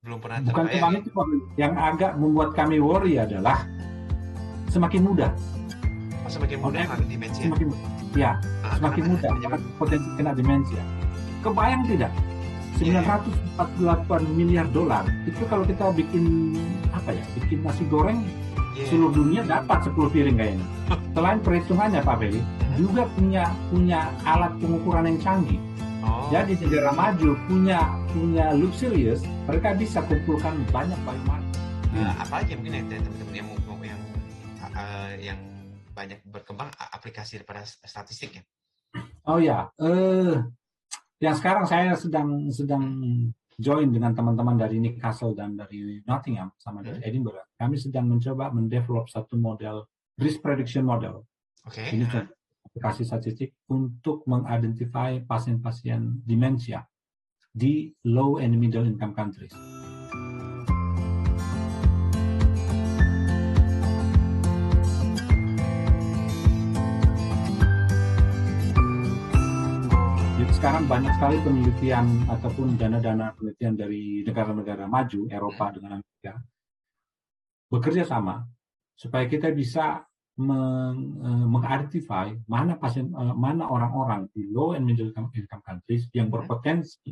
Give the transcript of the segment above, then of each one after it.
belum pernah Bukan cuma terbayang. itu, yang agak membuat kami worry adalah semakin muda. Semakin muda kena demensia. Semakin muda akan potensi kena demensia. Kebayang tidak? 948 miliar dolar itu kalau kita bikin bikin nasi goreng seluruh dunia dapat 10 piring kayaknya. Selain perhitungannya Pak Ferry, juga punya alat pengukuran yang canggih. Jadi negara maju punya luxurious, mereka bisa kumpulkan banyak biomarker. Apa aja mungkin teman-teman yang banyak berkembang aplikasi daripada statistik ya? Oh ya, yang sekarang saya sedang join dengan teman-teman dari Newcastle dan dari Nottingham sama dari Edinburgh. Kami sedang mencoba mendevelop satu model risk prediction model. Ini contoh aplikasi statistik untuk mengidentifikasi pasien-pasien demensia di low and middle income countries. Sekarang banyak sekali penelitian ataupun dana-dana penelitian dari negara-negara maju, Eropa dengan Amerika, bekerja sama supaya kita bisa mengidentifikasi mana orang-orang di low and middle income countries yang berpotensi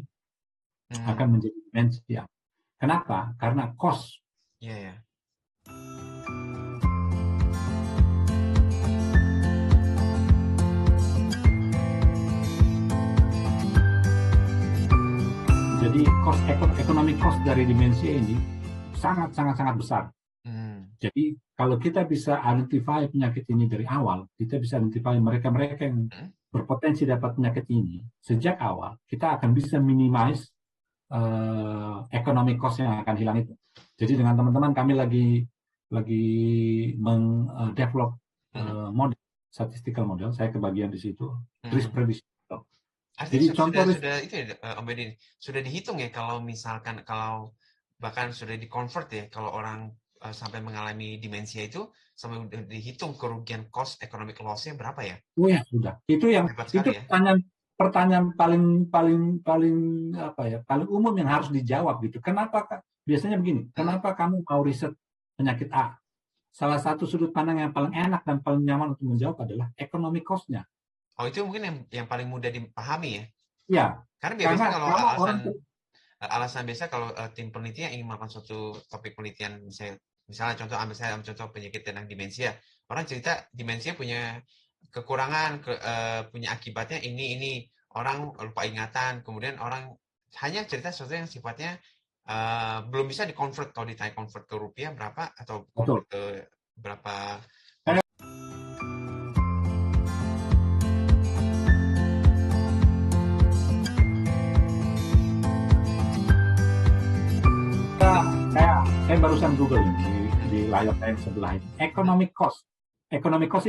akan menjadi demensia. Kenapa? Karena cost. Jadi economic cost dari demensia ini sangat besar. Jadi kalau kita bisa identify penyakit ini dari awal, kita bisa identify mereka yang berpotensi dapat penyakit ini sejak awal, kita akan bisa minimize economic cost yang akan hilang itu. Jadi dengan teman-teman kami lagi mengdevelop model, statistical model, saya kebagian di situ, risk prediction. Artinya sudah dihitung ya, kalau misalkan bahkan sudah dikonvert ya, kalau orang sampai mengalami demensia itu sampai dihitung kerugian cost economic loss-nya berapa ya? Oh ya, sudah. Itu pertanyaan paling umum yang harus dijawab gitu. Kenapa biasanya begini? Kenapa kamu mau riset penyakit A? Salah satu sudut pandang yang paling enak dan paling nyaman untuk menjawab adalah economic cost-nya. Oh, itu mungkin yang paling mudah dipahami ya? Iya. Karena biasanya kalau alasan biasa kalau tim peneliti yang ingin melakukan suatu topik penelitian, misalnya contoh penyakit tentang demensia, orang cerita demensia punya kekurangan, punya akibatnya ini, orang lupa ingatan, kemudian orang hanya cerita sesuatu yang sifatnya belum bisa di-convert. Kalau ditanya convert ke rupiah berapa atau convert ke berapa. Saya barusan Google di layar saya sebelah ini. Economic cost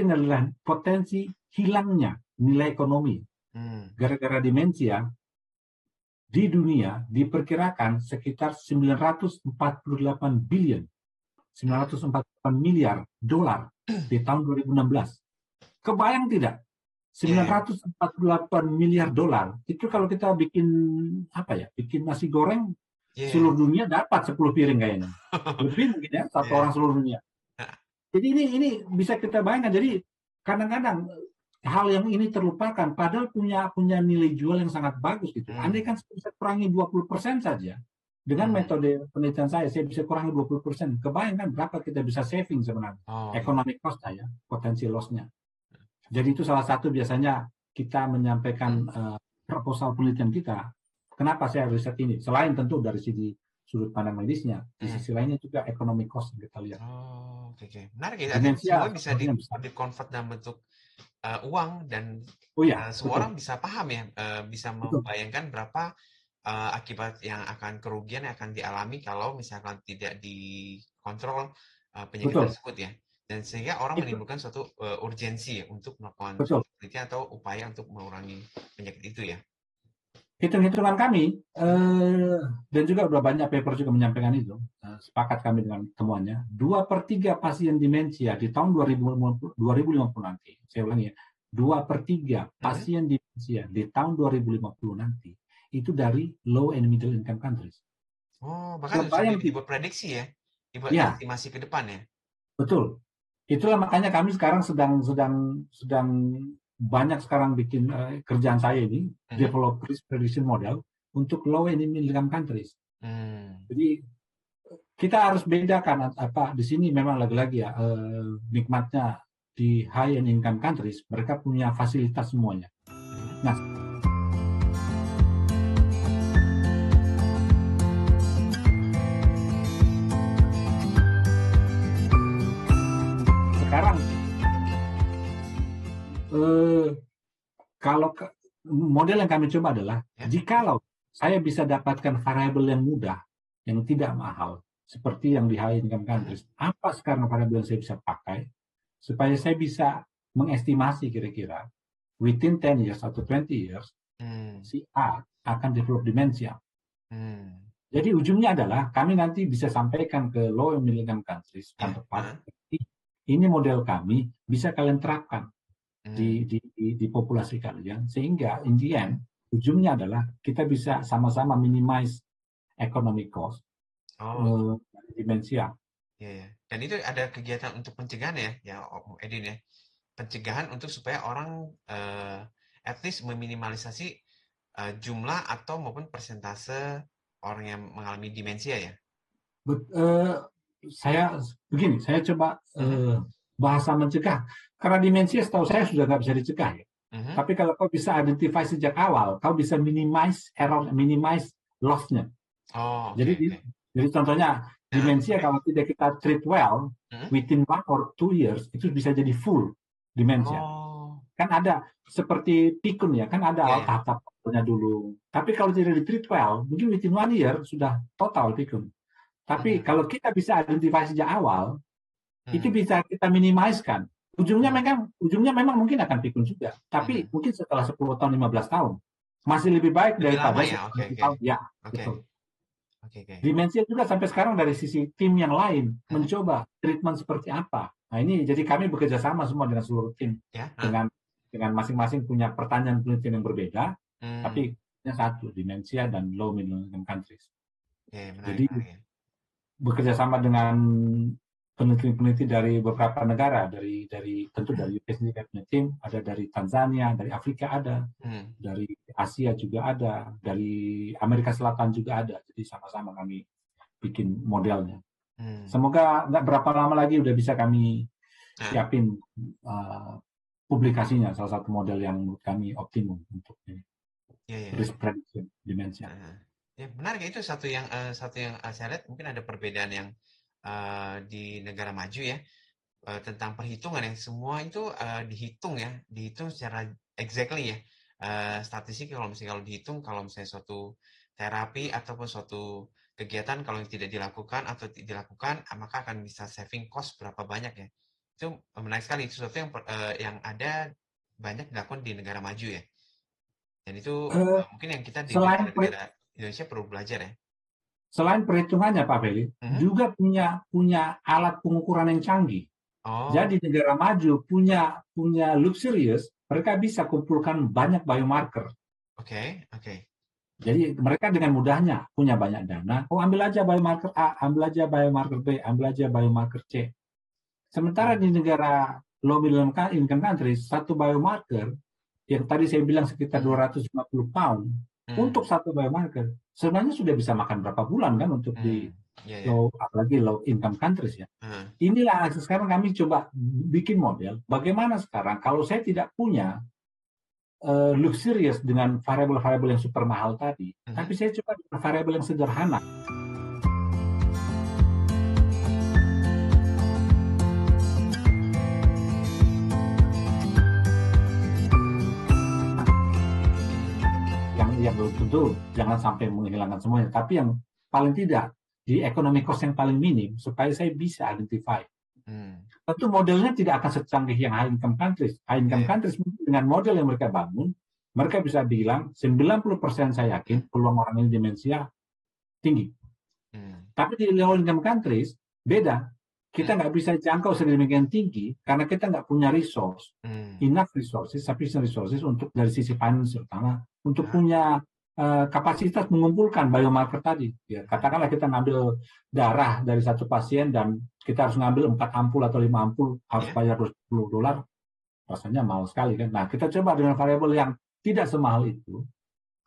ini adalah potensi hilangnya nilai ekonomi gara-gara demensia di dunia diperkirakan sekitar 948 miliar dolar di tahun 2016. Kebayang tidak? 948 miliar dolar itu kalau kita bikin nasi goreng seluruh dunia dapat 10 piring kayaknya. Lebih mungkin ya, satu orang seluruh dunia. Jadi ini bisa kita bayangkan. Jadi kadang-kadang hal yang ini terlupakan, padahal punya nilai jual yang sangat bagus gitu. Andai kan bisa kurangi 20% saja, dengan metode penelitian saya bisa kurangi 20%. Kebayangkan berapa kita bisa saving sebenarnya. Economic cost ya, potensi loss-nya. Jadi itu salah satu biasanya kita menyampaikan proposal penelitian kita. Kenapa saya riset ini? Selain tentu dari sudut pandang medisnya, di sisi lainnya juga economic cost yang kita lihat. Oke. Menarik ya. Semua bisa di-convert dalam bentuk uang dan semua orang bisa paham ya, bisa membayangkan berapa akibat yang kerugian yang akan dialami kalau misalkan tidak dikontrol penyakit tersebut ya. Dan sehingga orang menimbulkan suatu urgensi ya untuk melakukan penelitian atau upaya untuk mengurangi penyakit itu ya. Hitung-hitungan kami, dan juga udah banyak paper juga menyampaikan itu, sepakat kami dengan temuannya, 2/3 pasien demensia di tahun 2050 nanti, saya ulangi ya, 2/3 pasien demensia di tahun 2050 nanti, itu dari low and middle income countries. Oh, bahkan Kebayang sampai dibuat prediksi ya, dibuat ya, estimasi ke depan ya. betul. Itulah makanya kami sekarang sedang banyak sekarang bikin kerjaan saya ini Mhm. develop risk prediction model untuk low and middle income countries. Hmm. Jadi kita harus bedakan apa di sini memang lagi-lagi ya nikmatnya di high and income countries mereka punya fasilitas semuanya. Mhm. Nah, sekarang eh, kalau model yang kami coba adalah Ya. jikalau saya bisa dapatkan variabel yang mudah, yang tidak mahal, seperti yang di high income Mhm. countries, apa sekarang variabel yang saya bisa pakai supaya saya bisa mengestimasi kira-kira within 10 years atau 20 years Hmm. si A akan develop demensia. Hmm. Jadi ujungnya adalah kami nanti bisa sampaikan ke low and middle income countries, Ya. counterpart, ini model kami bisa kalian terapkan Hmm. di populasi kalian, sehingga in the end, ujungnya adalah kita bisa sama-sama minimize economic cost Oh, demensia. iya ya. Dan itu ada kegiatan untuk pencegahan ya Om Edin ya. Pencegahan untuk supaya orang at least meminimalisasi jumlah atau maupun persentase orang yang mengalami demensia ya. But, saya begini, saya coba Mhm. bahasa mencegah. Karena demensia setahu saya sudah nggak bisa dicegah ya. Mhm. Tapi kalau kau bisa identify sejak awal, kau bisa minimize error, minimize loss-nya. Oh, oke Jadi, oke. jadi contohnya demensia Oke. kalau tidak kita treat well, Mhm. within 1 or 2 years itu bisa jadi full demensia. Oh, Kan ada seperti pikun ya, kan ada iya ya. tahap-tahapnya dulu. Tapi kalau tidak di treat well, mungkin within 1 year sudah total pikun. Tapi Hmm. kalau kita bisa identifikasi sejak awal, itu Hmm. bisa kita minimizekan. Hmm. Ujungnya memang mungkin akan pikun juga. Tapi Mhm. mungkin setelah 10 tahun, 15 tahun, masih lebih baik Lebih lama daripada ya. setelah Oke 1 oke. tahun. Ya, Oke. betul. Oke oke. Demensia juga sampai sekarang dari sisi tim yang lain Mhm. mencoba treatment seperti apa. Nah ini jadi kami bekerja sama semua dengan seluruh tim Ya. Hah? dengan masing-masing punya pertanyaan penelitian yang berbeda, Hmm. tapi yang satu demensia dan low middle income countries. Ya, ya, menarik Jadi menarik ya. bekerja sama dengan peneliti-peneliti dari beberapa negara, dari tentu dari UK sendiri punya tim, ada dari Tanzania, dari Afrika ada, Hmm. dari Asia juga ada, dari Amerika Selatan juga ada. Jadi sama-sama kami bikin modelnya. Hmm. Semoga nggak berapa lama lagi udah bisa kami Nah, siapin uh, publikasinya, salah satu model yang menurut kami optimum untuk ya ya ya. risk prediction demensia. Heeh. Ya, menarik ya, itu satu yang saya lihat mungkin ada perbedaan yang di negara maju ya, tentang perhitungan yang semua itu dihitung ya, dihitung secara exactly ya. Statistik kalau misalnya kalau dihitung kalau misalnya suatu terapi ataupun suatu kegiatan kalau yang tidak dilakukan atau dilakukan maka akan bisa saving cost berapa banyak ya. Itu menarik sekali, itu sesuatu yang ada banyak dilakukan di negara maju ya. Dan itu Uh, mungkin yang kita di selain negara-negara Indonesia perlu belajar ya. selain perhitungannya Pak Feli, Mhm. juga punya alat pengukuran yang canggih. Oh, Jadi negara maju punya luxurious, mereka bisa kumpulkan banyak biomarker. oke, oke. Jadi mereka dengan mudahnya punya banyak dana. Oh ambil aja biomarker A, ambil aja biomarker B, ambil aja biomarker C. Sementara Hmm. di negara low middle income countries, satu biomarker yang tadi saya bilang sekitar Mhm. 250 pound untuk Hmm. satu biomarker, sebenarnya sudah bisa makan berapa bulan kan untuk di Hmm. Iya ya. low, apalagi low income countries ya. Heeh. Inilah sekarang kami coba bikin model bagaimana sekarang kalau saya tidak punya luxurious dengan variabel-variabel yang super mahal tadi, Mhm. tapi saya coba dengan variabel yang sederhana. Yang tentu jangan sampai menghilangkan semuanya, tapi yang paling tidak di economic cost yang paling minim supaya saya bisa identify. Hmm. Tentu modelnya tidak akan secanggih yang high income countries. High Iya income ya. countries dengan model yang mereka bangun, mereka bisa bilang 90% saya Hmm. yakin peluang orang ini demensia tinggi. Hmm. Tapi di low income countries beda. Kita Hmm. nggak bisa jangkau sedemikian tinggi karena kita nggak punya resource, Hmm. enough resources, sufficient resources untuk dari sisi finance terutama untuk Ah, punya kapasitas mengumpulkan biomarker tadi. Ya, katakanlah kita ngambil darah dari satu pasien dan kita harus ngambil 4 ampul atau 5 ampul, harus bayar $10, rasanya mahal sekali kan. Nah, kita coba dengan variabel yang tidak semahal itu,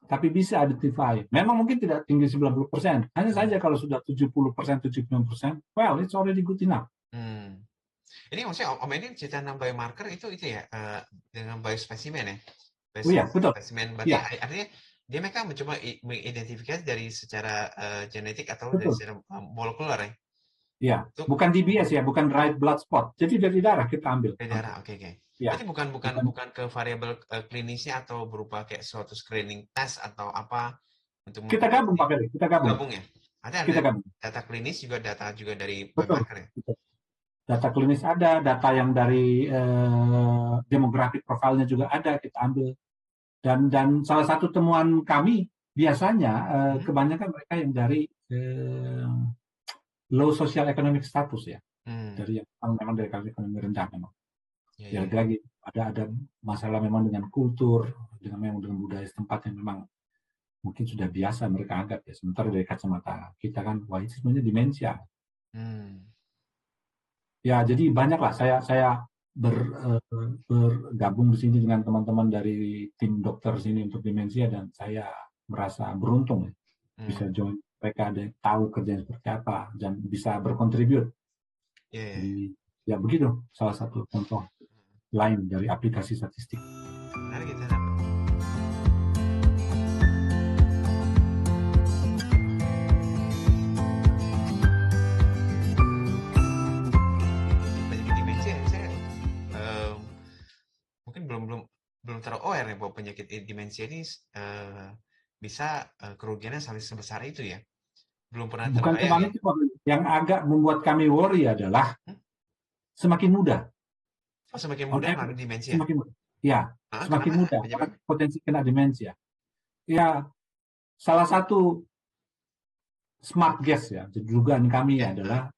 tapi bisa identify. Memang mungkin tidak tinggi 90%, hanya saja kalau sudah 70%, 75%, well, it's already good enough. Ini maksudnya Om Edi cerita tentang biomarker itu ya, dengan biospesimen ya? Oh iya, betul. Spesimen, berarti artinya dia mereka mencoba mengidentifikasi dari secara genetik atau dari secara molekuler ya? Iya, bukan DBS ya, bukan dried blood spot. Jadi dari darah kita ambil. Dari darah, oke. Ya. Berarti bukan ke variabel klinisnya atau berupa kayak suatu screening test atau apa untuk kita gabung Pak Ferry, kita gabung ya. Ada gabung. Data klinis juga data juga dari biomarker ya. Betul. Data klinis ada, data yang dari demographic profilnya juga ada, kita ambil. Dan salah satu temuan kami biasanya kebanyakan mereka yang dari low social economic status ya, dari yang memang dari ekonomi rendah memang. Ya, lagi ada masalah memang dengan kultur, dengan budaya setempat yang memang mungkin sudah biasa mereka anggap ya. Sementara dari kacamata kita kan, wah itu sebenarnya demensia. Ya, jadi banyaklah saya bergabung di sini dengan teman-teman dari tim dokter sini untuk demensia, dan saya merasa beruntung ya, bisa join mereka, dan tahu kerjanya seperti apa dan bisa berkontribut. Jadi ya begitu salah satu contoh lain dari aplikasi statistik. Menarik gitu. Mungkin belum terlalu aware nih bahwa penyakit demensia ini bisa kerugiannya sampai sebesar itu ya. Belum pernah terbayang. Bukan itu, yang agak membuat kami worry adalah semakin muda. Semakin muda kena demensia. Semakin muda. Ya, semakin muda potensi kena demensia. Ya, salah satu smart guess ya, dugaan kami adalah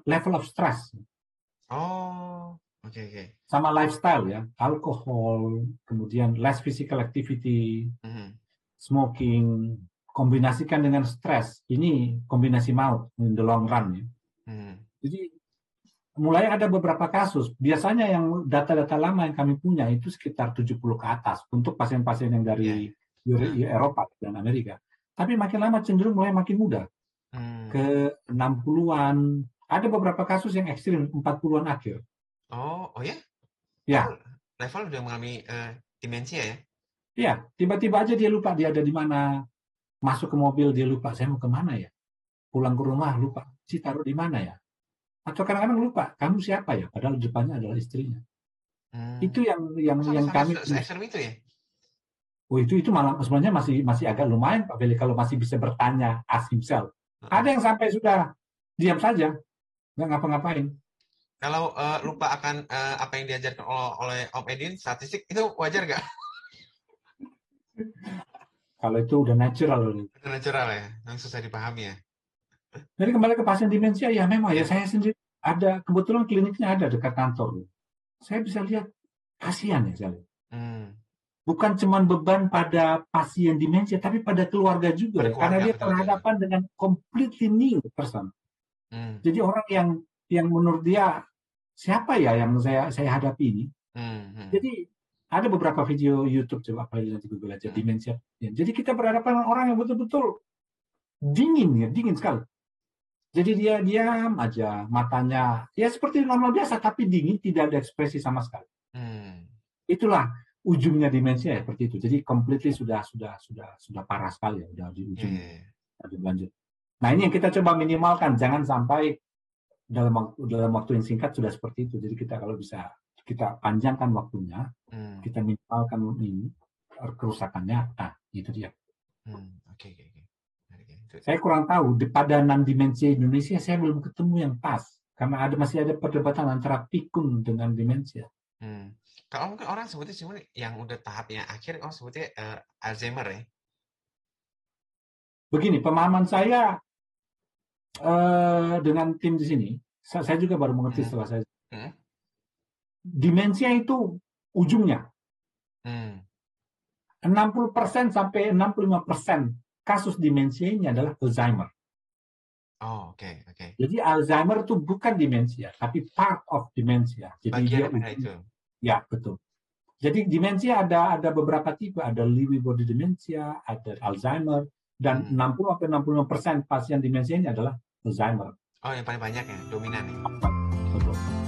level of stress. Oke. Sama lifestyle ya, alkohol, kemudian less physical activity, smoking, kombinasikan dengan stres. Ini kombinasi maut in the long run ya. Jadi mulai ada beberapa kasus. Biasanya yang data-data lama yang kami punya itu sekitar 70 ke atas untuk pasien-pasien yang dari Eropa dan Amerika. Tapi makin lama cenderung mulai makin muda. Ke 60-an. Ada beberapa kasus yang ekstrim 40-an akhir. Oh ya? Ya. Level udah mengalami demensia ya? Iya, tiba-tiba aja dia lupa dia ada di mana. Masuk ke mobil dia lupa, saya mau kemana ya? Pulang ke rumah lupa, si taruh di mana ya? Atau kadang-kadang lupa, kamu siapa ya? Padahal depannya adalah istrinya. Itu yang kami. Se-ekstrem itu ya? Oh itu malah sebenarnya masih agak lumayan Pak Beli kalau masih bisa bertanya, ask himself. Ada yang sampai sudah diam saja, nggak ngapa-ngapain. Kalau lupa akan apa yang diajarkan oleh Om Edin, statistik itu wajar nggak? Kalau itu udah natural. Itu natural ya, yang susah dipahami ya. Jadi kembali ke pasien demensia, ya memang ya saya sendiri ada, kebetulan kliniknya ada dekat kantor. Saya bisa lihat, kasihan ya saya lihat. Bukan cuma beban pada pasien demensia, tapi pada keluarga juga. Karena dia berhadapan dengan completely new person. Jadi orang yang menurut dia, siapa ya yang saya hadapi ini? Jadi ada beberapa video YouTube, coba apa nanti Google aja, demensia. Jadi kita berhadapan dengan orang yang betul-betul dingin sekali. Jadi dia diam aja, matanya ya seperti normal biasa, tapi dingin, tidak ada ekspresi sama sekali. Itulah ujungnya demensia ya, seperti itu. Jadi completely sudah parah sekali ya, udah di ujung, lanjut. Nah ini yang kita coba minimalkan, jangan sampai dalam waktu yang singkat sudah seperti itu. Jadi kita kalau bisa kita panjangkan waktunya, kita minimalkan ini kerusakannya. Nah itu dia. Oke. Saya kurang tahu di padanan demensia Indonesia, saya belum ketemu yang pas karena masih ada perdebatan antara pikun dengan demensia. Kalau mungkin orang sebutnya yang udah tahapnya akhir, sebutnya Alzheimer ya. Begini, pemahaman saya dengan tim di sini, saya juga baru mengerti setelah saya. Demensia itu ujungnya. 60% sampai 65% kasus demensia ini adalah Alzheimer. Oh, oke. Jadi Alzheimer itu bukan demensia, tapi part of demensia. Jadi Bagian dia dari itu. Ya, betul. Jadi demensia ada beberapa tipe, ada Lewy body demensia, ada Alzheimer, dan 60-65% pasien demensia ini adalah Alzheimer. Oh, yang paling banyak ya, dominan ya. Betul.